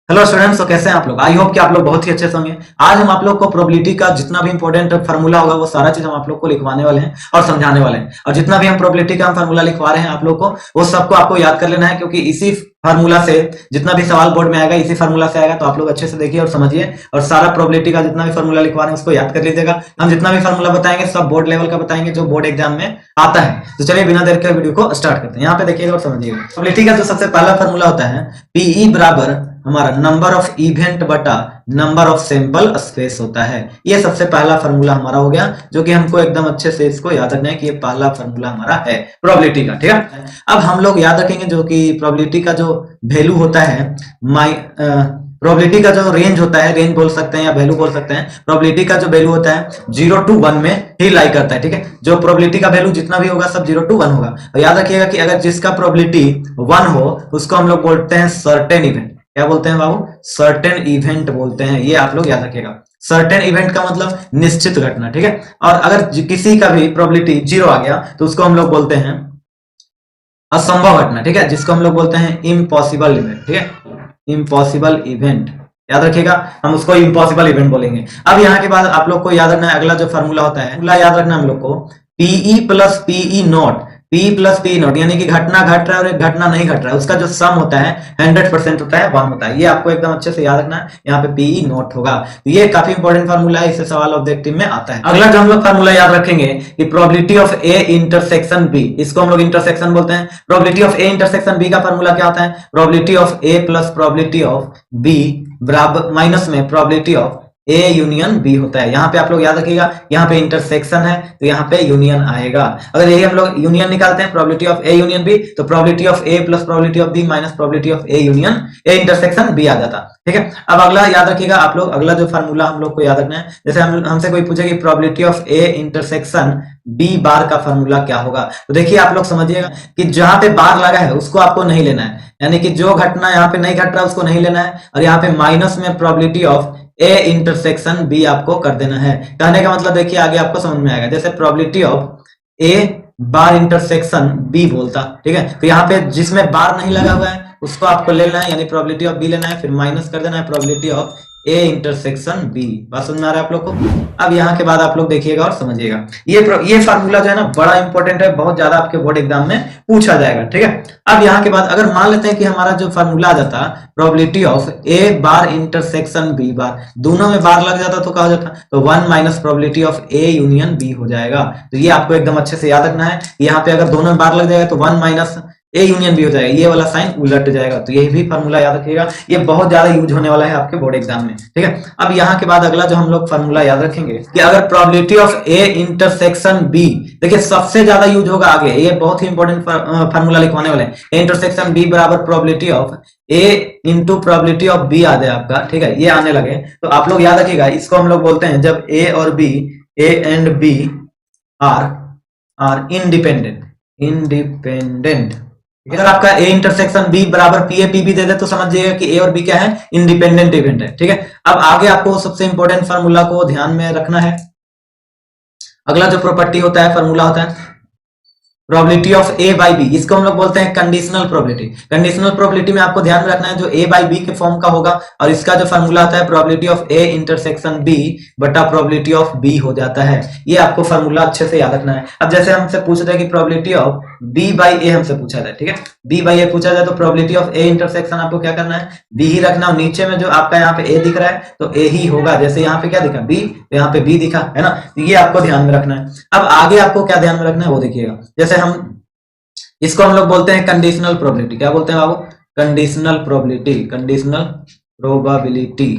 Hello students, तो कैसे हैं आप लोग। आई होप कि आप लोग बहुत ही अच्छे से होंगे। आज हम आप लोग को प्रोबेबिलिटी का जितना भी इंपॉर्टेंट फार्मूला होगा वो सारा चीज हम आप लोग को लिखवाने वाले हैं और समझाने वाले हैं। और जितना भी हम प्रोबेबिलिटी का हम फार्मूला लिखवा रहे हैं आप लोग को, वो सबको आपको याद कर लेना है, क्योंकि इसी फार्मूला से जितना भी सवाल बोर्ड में आएगा इसी फार्मूला से आएगा। तो आप लोग अच्छे से देखिए और समझिए, और सारा प्रोबेबिलिटी का जितना भी फार्मूला लिखवा रहे हैं उसको याद कर लीजिएगा। हम जितना भी फार्मूला बताएंगे सब बोर्ड लेवल का बताएंगे, जो बोर्ड एग्जाम में आता है। तो चलिए बिना देर के वीडियो को स्टार्ट करते हैं। यहाँ पे देखिएगा और समझिएगा। प्रोबेबिलिटी का जो सबसे पहला फार्मूला होता है, पीई बराबर हमारा नंबर ऑफ इवेंट बटा नंबर ऑफ सैंपल स्पेस होता है। ये सबसे पहला फार्मूला हमारा हो गया, जो कि हमको एकदम अच्छे से इसको याद रखना है कि ये पहला फार्मूला हमारा है प्रोबेबिलिटी का। ठीक है, अब हम लोग याद रखेंगे जो कि प्रोबेबिलिटी का जो वैल्यू होता है, प्रोबेबिलिटी का जो रेंज होता है, रेंज बोल सकते हैं या वैल्यू बोल सकते हैं। प्रोबेबिलिटी का जो वैल्यू होता है 0 to 1 में ही लाई करता है। ठीक है, जो प्रोबेबिलिटी का वैल्यू जितना भी होगा सब 0 to 1 होगा। और याद रखिएगा कि अगर जिसका प्रोबेबिलिटी 1 हो उसको हम लोग बोलते हैं सर्टेन इवेंट। क्या बोलते हैं बाबू? सर्टेन इवेंट बोलते हैं। ये आप लोग याद रखिएगा। सर्टेन इवेंट का मतलब निश्चित घटना। ठीक है, और अगर किसी का भी प्रोबेबिलिटी 0 आ गया तो उसको हम लोग बोलते हैं असंभव घटना। ठीक है, जिसको हम लोग बोलते हैं इम्पॉसिबल इवेंट। ठीक है, इम्पॉसिबल इवेंट याद रखिएगा, हम उसको इम्पॉसिबल इवेंट बोलेंगे। अब यहाँ के बाद आप लोग को याद रखना है अगला जो फार्मूला होता है, अगला याद रखना हम लोग को PE plus PE naught. P plus P naught यानी कि घटना घट रहा है और एक घटना नहीं घट रहा है, उसका जो सम होता है 100% होता है, 1 होता है। ये आपको एकदम अच्छे से याद रखना है। यहाँ पे पीई नॉट होगा। तो ये काफी इंपॉर्टेंट फार्मूला है, इससे सवाल ऑब्जेक्टिव में आता है। अगला जो हम लोग फार्मूला याद रखेंगे कि probability of A intersection B, इसको हम लोग इंटरसेक्शन बोलते हैं। Probability of A intersection B का फार्मूला क्या होता है? Probability of A plus probability of B बराबर माइनस में probability of A union B होता है। यहाँ पे आप लोग याद रखिएगा, यहाँ पे इंटरसेक्शन है तो यहाँ पे यूनियन आएगा। अगर यही हम लोग यूनियन निकालते हैं, probability of A union B, तो probability of A plus probability of B minus probability of A union A intersection B आ जाता। ठीक है, अब अगला याद रखिएगा आप लोग, अगला जो फार्मूला हम लोग को याद रखना है, जैसे हमसे कोई पूछे कि probability of A intersection B bar का फार्मूला क्या होगा, तो देखिए आप लोग समझिएगा कि जहां पे बार लगा है उसको आपको नहीं लेना है, यानी कि जो घटना यहाँ पे नहीं घट रहा उसको नहीं लेना है, और यहाँ पे माइनस में probability of A intersection B आपको कर देना है। कहने का मतलब देखिए आगे आपको समझ में आएगा। जैसे probability of A bar intersection B बोलता, ठीक है, तो यहाँ पे जिसमें बार नहीं लगा हुआ है उसको आपको लेना है, यानी प्रोबेबिलिटी ऑफ बी लेना है, फिर माइनस कर देना है probability of A intersection B. बात समझ में आ रहा है आप लोग को? अब यहाँ के बाद आप लोग देखिएगा और समझिएगा, ये फार्मूला जो है ना बड़ा इंपॉर्टेंट है, बहुत ज्यादा आपके बोर्ड एग्जाम में पूछा जाएगा। ठीक है, अब यहाँ के बाद अगर मान लेते हैं कि हमारा जो फार्मूला आ जाता probability of A bar intersection B bar, दोनों में बार लग जाता तो क्या हो जाता? तो 1 minus probability of A union B हो जाएगा। तो ये आपको एकदम अच्छे से याद रखना है। यहाँ पे अगर दोनों में बार लग जाएगा तो 1 माइनस ए यूनियन भी हो जाएगा, ये वाला साइन उलट जाएगा। तो ये भी फार्मूला याद रखिएगा, ये बहुत ज्यादा यूज होने वाला है आपके बोर्ड एग्जाम में। ठीक है, अब यहाँ के बाद अगला जो हम लोग फार्मूला याद रखेंगे कि अगर probability of A intersection B, देखिए सबसे ज्यादा यूज होगा आगे, ये बहुत ही इंपॉर्टेंट फार्मूला लिखवाने वाले हैं। ए इंटरसेक्शन बी बराबर probability of A into probability of B आ जाए आपका। ठीक है, ये आने लगे तो आप लोग याद रखिएगा, इसको हम लोग बोलते हैं जब ए और B, A and B are independent. अगर आपका ए इंटरसेक्शन बी बराबर पी ए पी बी दे दे तो समझिएगा कि ए और बी क्या है? इंडिपेंडेंट इवेंट है। ठीक है, अब आगे आपको सबसे इंपॉर्टेंट फार्मूला को ध्यान में रखना है। अगला जो प्रॉपर्टी होता है, फार्मूला होता है probability of A by B, इसको हम लोग बोलते हैं कंडीशनल प्रोबेबिलिटी। कंडीशनल प्रोबेबिलिटी में आपको ध्यान में रखना है जो ए बाई बी के फॉर्म का होगा, और इसका जो फार्मूला आता है probability of A intersection B बटा प्रोबेबिलिटी ऑफ बी हो जाता है। ये आपको फार्मूला अच्छे से याद रखना है। अब जैसे हमसे पूछ रहे हैं कि प्रोबेबिलिटी ऑफ बी बाई ए हमसे पूछा जाए, ठीक है, बी बाई ए पूछा जाए तो प्रोबेबिलिटी ऑफ ए इंटरसेक्शन आपको क्या करना है? बी ही रखना, और नीचे में जो आपका यहाँ पे ए दिख रहा है तो ए ही होगा। जैसे यहाँ पे क्या दिखा? बी, तो यहाँ पे बी दिखा है ना, ये आपको ध्यान में रखना है। अब आगे आपको क्या ध्यान में रखना है वो देखिएगा। जैसे हम इसको हम लोग बोलते हैं कंडीशनल प्रोबेबिलिटी। क्या बोलते हैं बाबू? Conditional probability, conditional probability.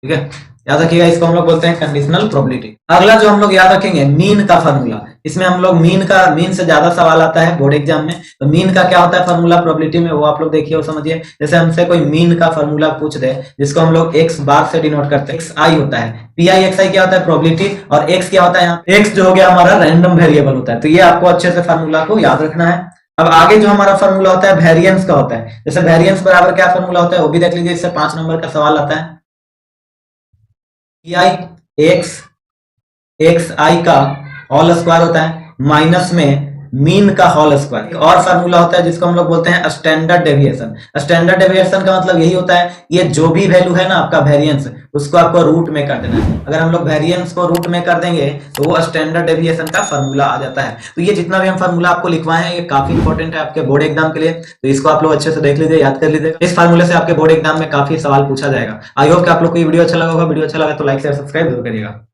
ठीक है, याद रखिएगा, इसको हम लोग बोलते हैं कंडीशनल प्रोबेबिलिटी। अगला जो हम लोग याद रखेंगे मीन का फार्मूला। इसमें हम लोग मीन से ज्यादा सवाल आता है बोर्ड एग्जाम में, तो मीन का क्या होता है फार्मूला प्रोबेबिलिटी में, वो आप लोग देखिए और समझिए। जैसे हमसे कोई मीन का फार्मूला पूछ दे, जिसको हम लोग एक्स बार से डिनोट करते हैं, एक्स आई होता है, पी आई एक्स आई क्या होता है? प्रोबेबिलिटी, और एक्स क्या होता है? यहाँ एक्स जो हो गया हमारा रैंडम वेरिएबल होता है। तो ये आपको अच्छे से फार्मूला को याद रखना है। अब आगे जो हमारा फार्मूला होता है वेरिएंस का होता है। जैसे वेरिएंस बराबर क्या फार्मूला होता है वो भी देख लीजिए, इससे 5 नंबर का सवाल आता है। पी आई एक्स आई का होल स्क्वायर होता है माइनस में मीन का होल स्क्वायर। एक और फार्मूला होता है जिसको हम लोग बोलते हैं स्टैंडर्ड डेविएशन। स्टैंडर्ड डेविएशन का मतलब यही होता है, ये जो भी वैल्यू है ना आपका वेरिएंस, उसको आपको रूट में कर देना है। अगर हम लोग वेरिएंस को रूट में कर देंगे तो वो स्टैंडर्ड डेविएशन का फार्मूला आ जाता है। तो ये जितना भी हम फार्मूला आपको लिखवाए हैं ये काफी इंपॉर्टेंट है आपके बोर्ड एग्जाम के लिए, तो इसको आप लोग अच्छे से देख लीजिए, याद कर लीजिए। इस फार्मूले से आपके बोर्ड एग्जाम में काफी सवाल पूछा जाएगा। आई होप कि आप लोग को ये वीडियो अच्छा लगा होगा। वीडियो अच्छा लगा तो लाइक शेयर सब्सक्राइब जरूर करिएगा।